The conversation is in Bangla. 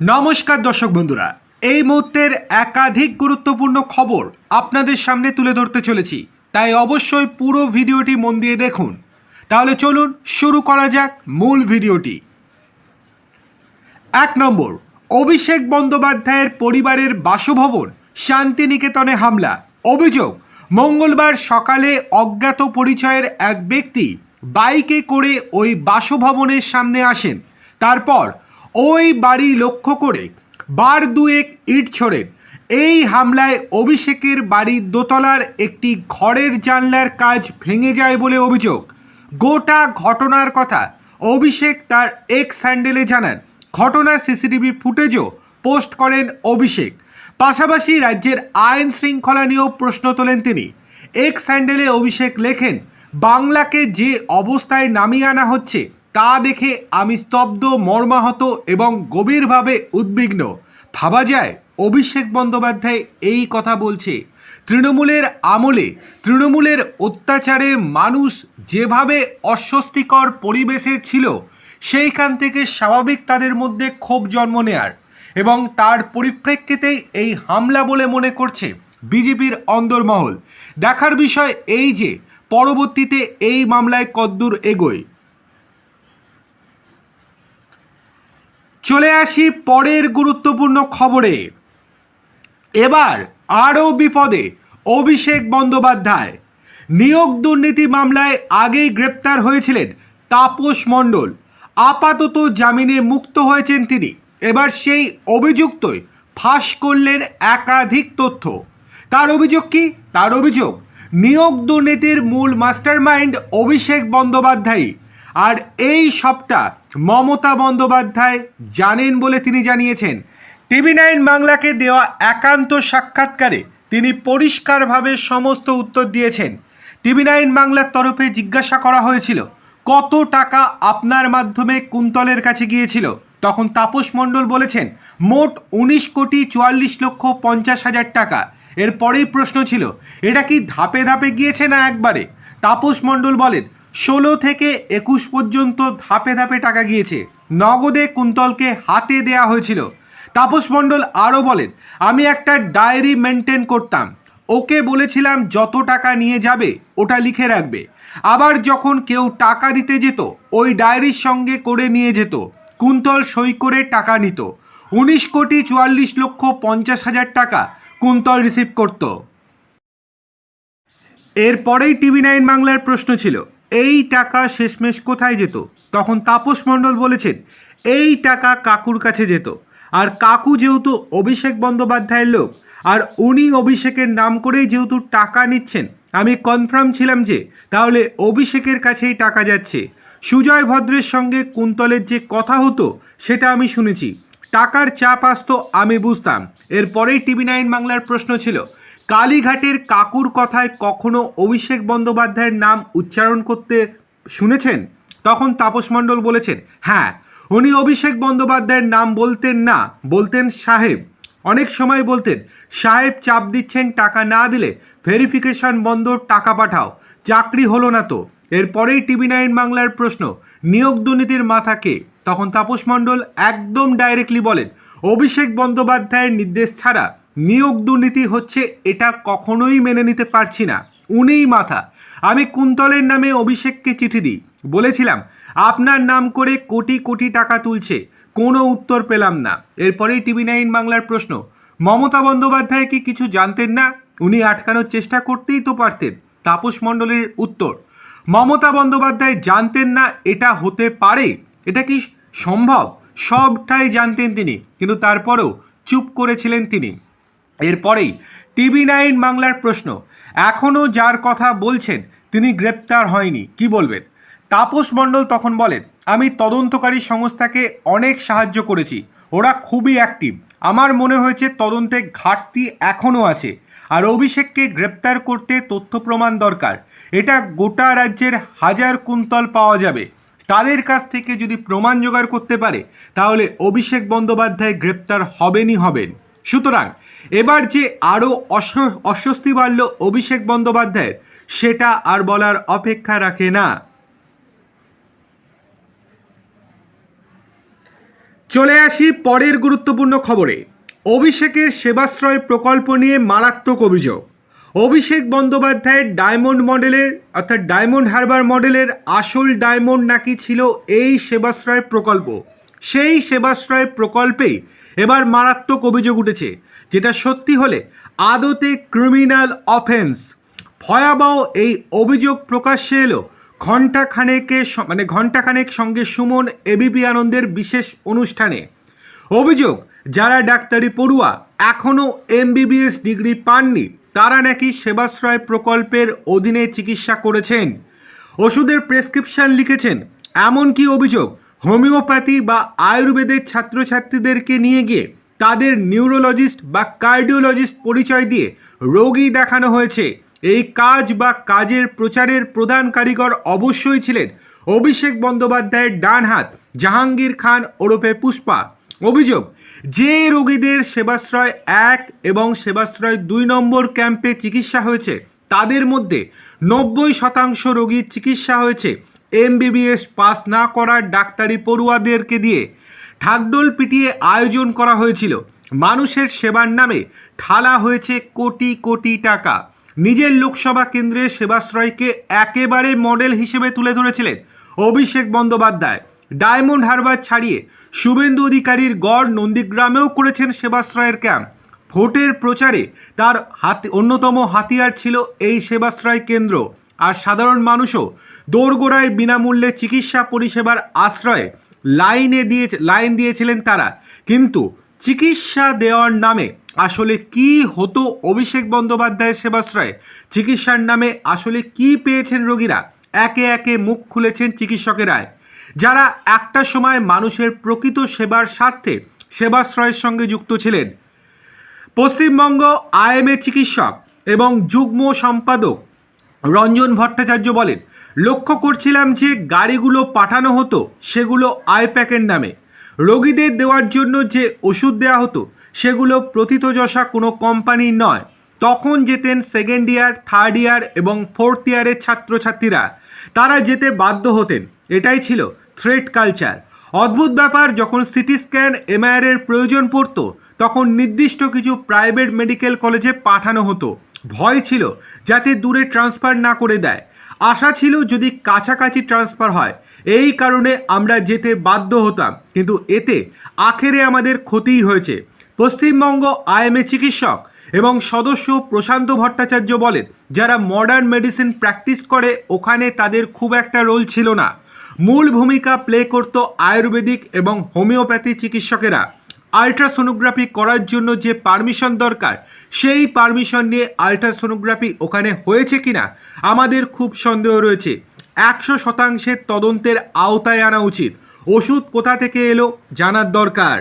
নমস্কার দর্শক বন্ধুরা, এই মুহূর্তের একাধিক গুরুত্বপূর্ণ খবর আপনাদের সামনে তুলে ধরতে চলেছি, তাই অবশ্যই পুরো ভিডিওটি মন দিয়ে দেখুন। তাহলে চলুন শুরু করা যাক মূল ভিডিওটি। 1 নম্বর, অভিষেক বন্দ্যোপাধ্যায়ের পরিবারের বাসভবন শান্তিনিকেতনে হামলা। অভিযোগ, মঙ্গলবার সকালে অজ্ঞাত পরিচয়ের এক ব্যক্তি বাইকে করে ওই বাসভবনের সামনে আসেন। তারপর ওই বাড়ি লক্ষ্য করে বার দুয়েক ইট ছোড়েন। এই হামলায় অভিষেকের বাড়ির দোতলার একটি ঘরের জানলার কাজ ভেঙে যায় বলে অভিযোগ। গোটা ঘটনার কথা অভিষেক তার এক্স হ্যান্ডেলে জানান। ঘটনার সিসিটিভি ফুটেজও পোস্ট করেন অভিষেক। পাশাপাশি রাজ্যের আইন শৃঙ্খলা নিয়েও প্রশ্ন তোলেন তিনি। এক্স হ্যান্ডেলে অভিষেক লেখেন, বাংলাকে যে অবস্থায় নামিয়ে আনা হচ্ছে তা দেখে আমি স্তব্ধ, মর্মাহত এবং গভীরভাবে উদ্বিগ্ন। ভাবা যায় অভিষেক বন্দ্যোপাধ্যায় এই কথা বলছে। তৃণমূলের আমলে, তৃণমূলের অত্যাচারে মানুষ যেভাবে অস্বস্তিকর পরিবেশে ছিল, সেইখান থেকে স্বাভাবিক তাদের মধ্যে ক্ষোভ জন্ম নেয়ার, এবং তার পরিপ্রেক্ষিতেই এই হামলা বলে মনে করছে বিজেপির অন্দরমহল। দেখার বিষয় এই যে পরবর্তীতে এই মামলায় কদ্দূর এগোয়। চলে আসি পরের গুরুত্বপূর্ণ খবরে। এবার আরও বিপদে অভিষেক বন্দ্যোপাধ্যায়। নিয়োগ দুর্নীতি মামলায় আগেই গ্রেপ্তার হয়েছিলেন তাপস মণ্ডল। আপাতত জামিনে মুক্ত হয়েছেন তিনি। এবার সেই অভিযুক্তই ফাঁস করলেন একাধিক তথ্য। তার অভিযোগ কি? তার অভিযোগ, নিয়োগ দুর্নীতির মূল মাস্টারমাইন্ড অভিষেক বন্দ্যোপাধ্যায়। আর এই সবটা মমতা বন্দ্যোপাধ্যায় জানেন বলে তিনি জানিয়েছেন। টিভি9 বাংলাকে দেওয়া একান্ত সাক্ষাৎকারে তিনি পরিষ্কারভাবে সমস্ত উত্তর দিয়েছেন। টিভি9 বাংলার তরফে জিজ্ঞাসা করা হয়েছিল, কত টাকা আপনার মাধ্যমে কুন্তলের কাছে গিয়েছিল? তখন তাপস মণ্ডল বলেছেন, মোট 19,44,50,000 টাকা। এরপরেই প্রশ্ন ছিল, এটা কি ধাপে ধাপে গিয়েছে না একবারে? তাপস মণ্ডল বলেন, 16 থেকে 21 পর্যন্ত ধাপে ধাপে টাকা গিয়েছে। নগদে কুন্তলকে হাতে দেয়া হয়েছিল। তাপস মণ্ডল আরও বলেন, আমি একটা ডায়েরি মেনটেন করতাম। ওকে বলেছিলাম যত টাকা নিয়ে যাবে ওটা লিখে রাখবে। আবার যখন কেউ টাকা দিতে যেত ওই ডায়েরির সঙ্গে করে নিয়ে যেত। কুন্তল সই করে টাকা নিত। 19,44,50,000 টাকা কুন্তল রিসিভ করত। এরপরেই টিভি9 বাংলার প্রশ্ন ছিল, এই টাকা শেষমেশ কোথায় যেত? তখন তাপস মণ্ডল বলেছেন, এই টাকা কাকুর কাছে যেত। আর কাকু যেহেতু অভিষেক বন্দ্যোপাধ্যায়ের লোক, আর উনি অভিষেকের নাম করেই যেহেতু টাকা নিচ্ছেন, আমি কনফার্ম ছিলাম যে তাহলে অভিষেকের কাছেই টাকা যাচ্ছে। সুজয় ভদ্রের সঙ্গে কুন্তলের যে কথা হতো সেটা আমি শুনেছি। টাকার চাপ আসতো আমি বুঝতাম। এরপরেই টিভি9 বাংলার প্রশ্ন ছিল, কালীঘাটের কাকুর কথায় কখনো অভিষেক বন্দ্যোপাধ্যায়ের নাম উচ্চারণ করতে শুনেছেন? তখন তাপস মণ্ডল বলেছেন, হ্যাঁ, উনি অভিষেক বন্দ্যোপাধ্যায়ের নাম বলতেন না, বলতেন সাহেব। অনেক সময় বলতেন, সাহেব চাপ দিচ্ছেন, টাকা না দিলে ভেরিফিকেশন বন্ধ, টাকা পাঠাও, চাকরি হলো না তো। এরপরেই টিভি9 বাংলার প্রশ্ন, নিয়োগ দুর্নীতির মাথা কে? তখন তাপস মণ্ডল একদম ডাইরেক্টলি বলেন, অভিষেক বন্দ্যোপাধ্যায়ের নির্দেশ ছাড়া নিয়োগ দুর্নীতি হচ্ছে এটা কখনোই মেনে নিতে পারছি না। উনিই মাথা। আমি কুন্তলের নামে অভিষেককে চিঠি দিই, বলেছিলাম আপনার নাম করে কোটি কোটি টাকা তুলছে, কোনো উত্তর পেলাম না। এরপরেই টিভি9 বাংলার প্রশ্ন, মমতা বন্দ্যোপাধ্যায় কি কিছু জানতেন না? উনি আটকানোর চেষ্টা করতেই তো পারতেন। তাপস মণ্ডলের উত্তর, মমতা বন্দ্যোপাধ্যায় জানতেন না এটা হতে পারে? এটা কি সম্ভব? সবটাই জানতেন তিনি, কিন্তু তারপরেও চুপ করেছিলেন তিনি। এরপরেই টিভি9 বাংলার প্রশ্ন, এখনও যার কথা বলছেন তিনি গ্রেপ্তার হয়নি, কি বলবেন? তাপস মণ্ডল তখন বলেন, আমি তদন্তকারী সংস্থাকে অনেক সাহায্য করেছি, ওরা খুবই অ্যাক্টিভ। আমার মনে হয়েছে তদন্তে ঘাটতি এখনও আছে, আর অভিষেককে গ্রেপ্তার করতে তথ্য প্রমাণ দরকার। এটা গোটা রাজ্যের হাজার কুন্তল পাওয়া যাবে, তাদের কাছ থেকে যদি প্রমাণ জোগাড় করতে পারে তাহলে অভিষেক বন্দ্যোপাধ্যায় গ্রেপ্তার হবেনই হবেন। সুতরাং এবার যে আরও অস্বস্তি বাড়ল অভিষেক বন্দ্যোপাধ্যায়ের, সেটা আর বলার অপেক্ষা রাখে না। চলে আসি পরের গুরুত্বপূর্ণ খবরে। অভিষেকের সেবাশ্রয় প্রকল্প নিয়ে মারাত্মক অভিযোগ। অভিষেক বন্দ্যোপাধ্যায়ের ডায়মন্ড মডেলের অর্থাৎ ডায়মন্ড হারবার মডেলের আসল ডায়মন্ড নাকি ছিল এই সেবাশ্রয় প্রকল্প। সেই সেবাশ্রয় প্রকল্পেই এবার মারাত্মক অভিযোগ উঠেছে, যেটা সত্যি হলে আদতে ক্রিমিনাল অফেন্স। ভয়াবহ এই অভিযোগ প্রকাশ্যে এলো ঘণ্টাখানেক সঙ্গে সুমন এবিপি আনন্দের বিশেষ অনুষ্ঠানে। অভিযোগ, যারা ডাক্তারি পড়ুয়া এখনও এমবিবিএস ডিগ্রি পাননি তারা নাকি সেবাশ্রয় প্রকল্পের অধীনে চিকিৎসা করেছেন, ওষুধের প্রেসক্রিপশন লিখেছেন। এমনকি অভিযোগ, হোমিওপ্যাথি বা আয়ুর্বেদের ছাত্রছাত্রীদেরকে নিয়ে গিয়ে তাদের নিউরোলজিস্ট বা কার্ডিওলজিস্ট পরিচয় দিয়ে রোগী দেখানো হয়েছে। এই কাজ বা কাজের প্রচারের প্রধান কারিগর অবশ্যই ছিলেন অভিষেক বন্দ্যোপাধ্যায়ের ডান হাত জাহাঙ্গীর খান ওরফে পুষ্পা। অভিযোগ, যে রোগীদের সেবাশ্রয় 1 এবং সেবাশ্রয় 2 নম্বর ক্যাম্পে চিকিৎসা হয়েছে তাদের মধ্যে 90% রোগীর চিকিৎসা হয়েছে এমবিবিএস পাস না করার ডাক্তারি পড়ুয়াদেরকে দিয়ে। ঢাকঢোল পিটিয়ে আয়োজন করা হয়েছিল। মানুষের সেবার নামে ঢালা হয়েছে কোটি কোটি টাকা। নিজের লোকসভা কেন্দ্রে সেবাশ্রয়কে একেবারে মডেল হিসেবে তুলে ধরেছিলেন অভিষেক বন্দ্যোপাধ্যায়। ডায়মন্ড হারবার ছাড়িয়ে শুভেন্দু অধিকারীর গড় নন্দীগ্রামেও করেছেন সেবাশ্রয়ের ক্যাম্প। ভোটের প্রচারে তার অন্যতম হাতিয়ার ছিল এই সেবাশ্রয় কেন্দ্র। আর সাধারণ মানুষও দোরগোড়ায় বিনামূল্যে চিকিৎসা পরিষেবার আশ্রয়ে লাইন দিয়েছিলেন তারা। কিন্তু চিকিৎসা দেওয়ার নামে আসলে কি হতো অভিষেক বন্দ্যোপাধ্যায়ের সেবাশ্রয়ে? চিকিৎসার নামে আসলে কি পেয়েছেন রোগীরা? একে একে মুখ খুলেছেন চিকিৎসকেরা, যারা একটা সময় মানুষের প্রকৃত সেবার স্বার্থে সেবাশ্রয়ের সঙ্গে যুক্ত ছিলেন। পশ্চিমবঙ্গ আইএমএ চিকিৎসক এবং যুগ্ম সম্পাদক রঞ্জন ভট্টাচার্য বলেন, লক্ষ্য করছিলাম যে গাড়িগুলো পাঠানো হতো সেগুলো আইপ্যাকের নামে। রোগীদের দেওয়ার জন্য যে ওষুধ দেওয়া হতো সেগুলো প্রথিতযশা কোনো কোম্পানির নয়। তখন যেতেন সেকেন্ড ইয়ার, থার্ড ইয়ার এবং ফোর্থ ইয়ারের ছাত্রছাত্রীরা, তারা যেতে বাধ্য হতেন। এটাই ছিল থ্রেট কালচার। অদ্ভুত ব্যাপার, যখন সিটি স্ক্যান এমআইআরের প্রয়োজন পড়তো তখন নির্দিষ্ট কিছু প্রাইভেট মেডিকেল কলেজে পাঠানো হতো। ভয় ছিল যাতে দূরে ট্রান্সফার না করে দেয়। আশা ছিল যদি কাছাকাছি ট্রান্সফার হয়, এই কারণে আমরা যেতে বাধ্য হতাম। কিন্তু এতে আখেরে আমাদের ক্ষতিই হয়েছে। পশ্চিমবঙ্গ আইএমএ চিকিৎসক এবং সদস্য প্রশান্ত ভট্টাচার্য বলেন, যারা মডার্ন মেডিসিন প্র্যাকটিস করে ওখানে তাদের খুব একটা রোল ছিল না। মূল ভূমিকা প্লে করত আয়ুর্বেদিক এবং হোমিওপ্যাথি চিকিৎসকেরা। আল্ট্রাসোনোগ্রাফি করার জন্য যে পারমিশন দরকার সেই পারমিশন নিয়ে আল্ট্রাসোনোগ্রাফি ওখানে হয়েছে কিনা আমাদের খুব সন্দেহ রয়েছে। 100% তদন্তের আওতায় আনা উচিত। ওষুধ কোথা থেকে এলো জানার দরকার।